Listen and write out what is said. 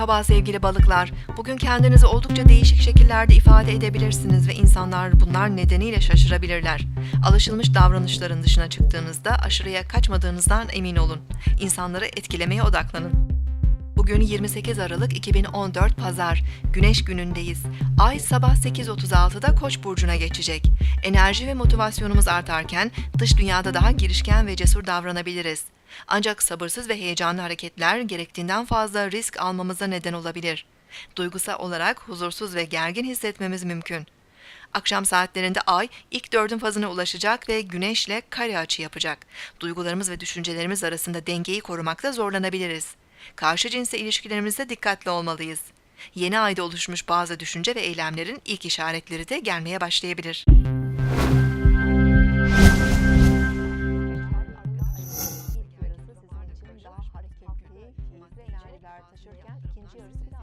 Merhaba sevgili balıklar. Bugün kendinizi oldukça değişik şekillerde ifade edebilirsiniz ve insanlar bunlar nedeniyle şaşırabilirler. Alışılmış davranışların dışına çıktığınızda aşırıya kaçmadığınızdan emin olun. İnsanları etkilemeye odaklanın. Bugün 28 Aralık 2014 Pazar, Güneş günündeyiz. Ay sabah 8.36'da Koç burcuna geçecek. Enerji ve motivasyonumuz artarken dış dünyada daha girişken ve cesur davranabiliriz. Ancak sabırsız ve heyecanlı hareketler gerektiğinden fazla risk almamıza neden olabilir. Duygusal olarak huzursuz ve gergin hissetmemiz mümkün. Akşam saatlerinde Ay ilk dördün fazına ulaşacak ve Güneş'le kare açı yapacak. Duygularımız ve düşüncelerimiz arasında dengeyi korumakta zorlanabiliriz. Karşı cinsle ilişkilerimizde dikkatli olmalıyız. Yeni ayda oluşmuş bazı düşünce ve eylemlerin ilk işaretleri de gelmeye başlayabilir.